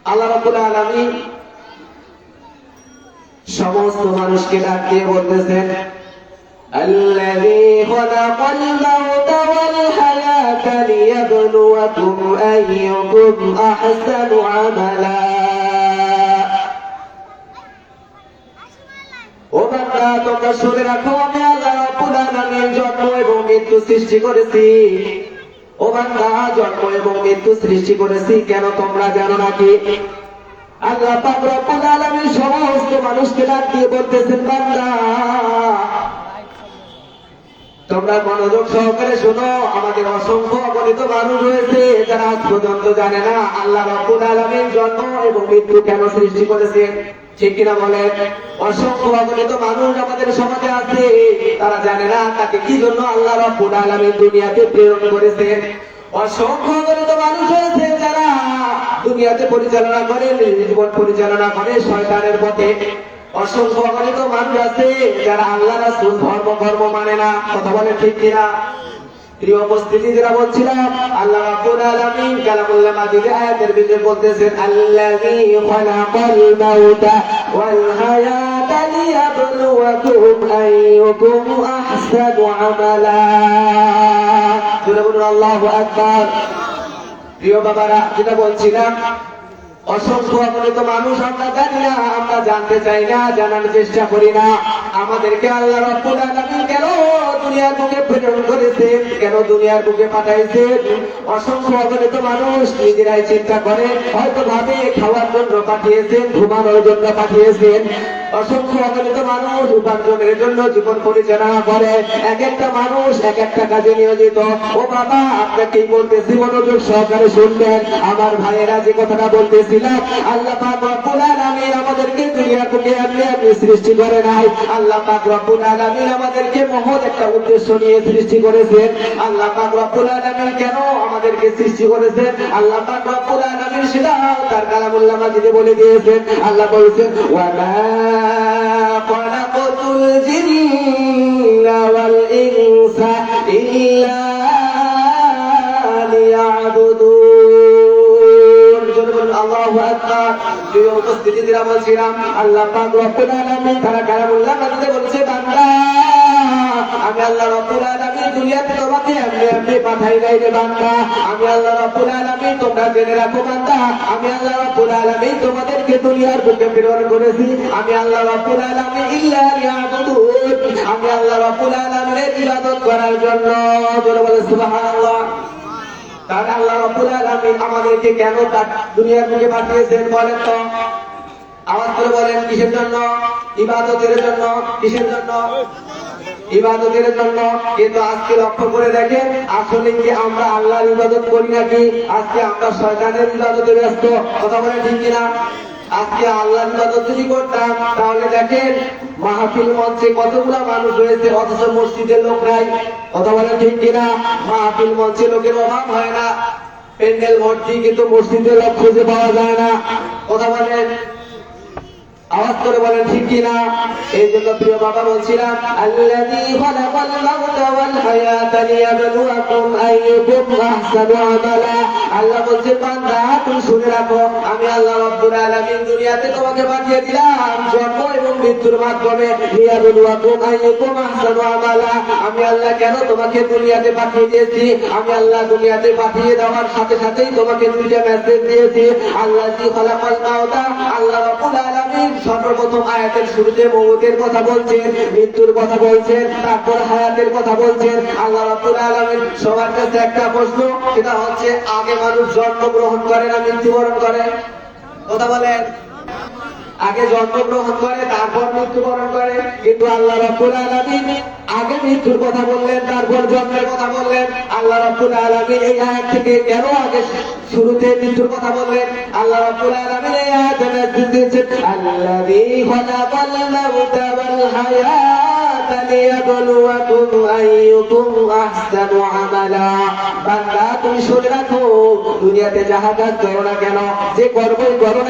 আল্লাহ রাব্বুল আলামিন সমস্ত মানুষকে ডাক দিয়ে বলতেছেন, الذي خلق الموت والحياة ليبلوكم أيكم أحسن عملا। ও বান্দা, তোমরা শুনে রাখো, আমি আল্লাহ রাব্বুল আলামিন জন্ম এবং মৃত্যু সৃষ্টি করেছি। ও বান্দা, জন্ম এবং মৃত্যু সৃষ্টি করেছি কেন তোমরা জানো নাকি? আল্লাহ পাক রব্বুল আলামিন সমস্ত মানুষকে ডাক দিয়ে বলতেছেন, বান্দা তোমরা মনোযোগ সহকারে শোনো, আমাদের অসংখ্য অগণিত মানুষ রয়েছে যারা আজ পর্যন্ত জানে না আল্লাহ রাব্বুল আলামিন জন্ম এবং মৃত্যু কেন সৃষ্টি করেছেন। ঠিক কিনা বলেন? অসংখ্য অগণিত মানুষ আমাদের সমাজে আছে, তারা জানে না তাকে কি জন্য আল্লাহ রাব্বুল আলামিন দুনিয়াতে প্রেরণ করেছেন। অসংখ্য অগণিত মানুষ রয়েছে যারা দুনিয়াতে পরিচালনা করে, জীবন পরিচালনা করে শয়তানের পথে। অসংখ্য অগণিত মানুষ আছে যারা আল্লাহ রাসূল ধর্ম মানে না। কথা বলে ঠিক কিনা? প্রিয় উপস্থিতি, যারা বলছিলাম আল্লাহ রাব্বুল আলামিন কালামুল্লাহ মাজিদে আয়াতের ভিতরে বলতেছেন, আল্লাযী খালাকাল মাউতা ওয়াল হায়াতা লিয়াবলুয়াকুম আইয়ুকুম আহসানু আমালা। জোরে বলুন আল্লাহু আকবার। প্রিয় বাবারা, যেটা বলছিলাম, অসংখ্য অগণিত মানুষ আমরা জানি না, আমরা জানতে চাই না, জানার চেষ্টা করি না আমাদেরকে আল্লাহ রাব্বুল আলামিন কেন দুনিয়ার বুকে প্রেরণ করেছেন, কেন দুনিয়ার বুকে পাঠাইছেন। অসংখ্য অগণিত মানুষ নিজেরাই চিন্তা করে, হয়তো ভাবে খাওয়ার জন্য পাঠিয়েছেন, ঘুমানোর জন্য পাঠিয়েছেন। অসংখ্য অগণিত মানুষ উপার্জনের জন্য জীবন পরিচালনা করে, এক একটা মানুষ এক একটা কাজে নিয়োজিত। ও বাবা, আপনাকেই বলতেছি, মনোযোগ সহকারে শুনবেন। আমার ভাইয়েরা, যে কথাটা বলতেছিলাম, আল্লাহ পাক রব্বুল আলামিন আমাদেরকে দুনিয়ার বুকে এমনি সৃষ্টি করে নাই। আল্লাহ পাক রব্বুল আলামিন আমাদেরকে মহৎ একটা উদ্দেশ্য নিয়ে সৃষ্টি করেছেন। আল্লাহ পাক রব্বুল আলামিন কেন আমাদেরকে সৃষ্টি করেছেন, আল্লাহ পাক রব্বুল আলামিন সেটা তার কালামুল্লাহ মাজিদে বলে দিয়েছেন। আল্লাহ বলেছেন, ওয়ামা খালাকাতুল জিন্না ওয়াল ইনসা ইল্লা লিয়াবুদুন। জোরে বলুন আল্লাহু আকবার। প্রিয় উপস্থিতি, যারা বলছিলাম আল্লাহ পাক রব্বুল আলামিন তারা কালামুল্লাহ মাজিদে বলেছে, বান্দা আমি আল্লাহ রাব্বুল আলামিন দুনিয়াতে তোমাকে এমনি পাঠাই নাই রে বান্দা। আমি আল্লাহ রাব্বুল আলামিন, তোমরা জেনে রাখো বান্দা, আমি আল্লাহ রাব্বুল আলামিন তোমাদেরকে দুনিয়ার বুকে প্রেরণ করেছি। আমি আল্লাহ রাব্বুল আলামিন ইল্লা লিয়াবুদুন, আমি আল্লাহ রাব্বুল আলামিনের ইবাদত করার জন্য। জোরে বলে সুবহানাল্লাহ। তাহলে আল্লাহ রাব্বুল আলামিন আমাদেরকে কেন তার দুনিয়ার বুকে পাঠিয়েছেন বলেন তো? আওয়াজ করে বলেন, কিসের জন্য? ইবাদতের জন্য। কিসের জন্য? ইবাদতের জন্য। কিন্তু আজকে লক্ষ্য করে দেখেন, আসলে কি আমরা আল্লাহর ইবাদত করি নাকি আজকে আমরা শয়তানের ইবাদতে ব্যস্ত? কথা বলে ঠিক কিনা? আজকে আল্লাহর ইবাদত যদি করতাম, তাহলে দেখেন মাহফিল মঞ্চে কতগুলা মানুষ রয়েছে, অথচ মসজিদের লোক নাই। কথা বলে ঠিক কিনা? মাহফিল মঞ্চে লোকের অভাব হয় না, প্যান্ডেল ভর্তি, কিন্তু মসজিদের লোক খুঁজে পাওয়া যায় না। কথা বলেন, আওয়াজ করে বলেন ঠিক কিনা? এই জন্য প্রিয় বাবা বলছিলাম, আল্লাযী খালাকাল মাউতা ওয়াল হায়াতা লিয়াবলুয়াকুম আইয়ুকুম আহসানু আমালা। আল্লাহ বলছে, বান্দা তুমি শুনে রাখো, আমি আল্লাহ রাব্বুল আলামিন দুনিয়াতে তোমাকে পাঠিয়ে দিলাম জন্ম এবং মৃত্যুর মাধ্যমে। লিয়াবলুয়াকুম আইয়ুকুম আহসানু আমালা। আমি আল্লাহ কেন তোমাকে দুনিয়াতে পাঠিয়ে দিয়েছি? আমি আল্লাহ দুনিয়াতে পাঠিয়ে দেওয়ার সাথে সাথেই তোমাকে দুইটা মেসেজ দিয়েছি। আল্লাযী খালাকাল মাউতা, আল্লাহ রাব্বুল আলামিন সর্বপ্রথম আয়াতের শুরুতে মৌতের কথা বলছেন, মৃত্যুর কথা বলছেন, তারপর হায়াতের কথা বলছেন। আল্লাহ রাব্বুল আলামিন সবার কাছে একটা প্রশ্ন, সেটা হচ্ছে আগে মানুষ জন্মগ্রহণ করে না মৃত্যুবরণ করে? কথা বলেন। আগে জন্মগ্রহণ করে, তারপর মৃত্যুবরণ করে। কিন্তু আল্লাহ রাব্বুল আলামিন আগে মৃত্যুর কথা বললেন, তারপর জন্মের কথা বললেন। আল্লাহ রাব্বুল আলামিন এই আয়াত থেকে কেন আগে শুরুতে মৃত্যুর কথা বললেন? আল্লাহ রাব্বুল আলামিন এই আয়াতে মেসেজ দিয়েছেন, আল্লাযী খালাকাল মাউতা ওয়াল হায়াতা লিয়াবলুয়াকুম আইয়ুকুম আহসানু আমালা। বান্দা তুমি শুনে রাখো, দুনিয়াতে যাহা কাজ করো না কেন, যে কর্মই করো না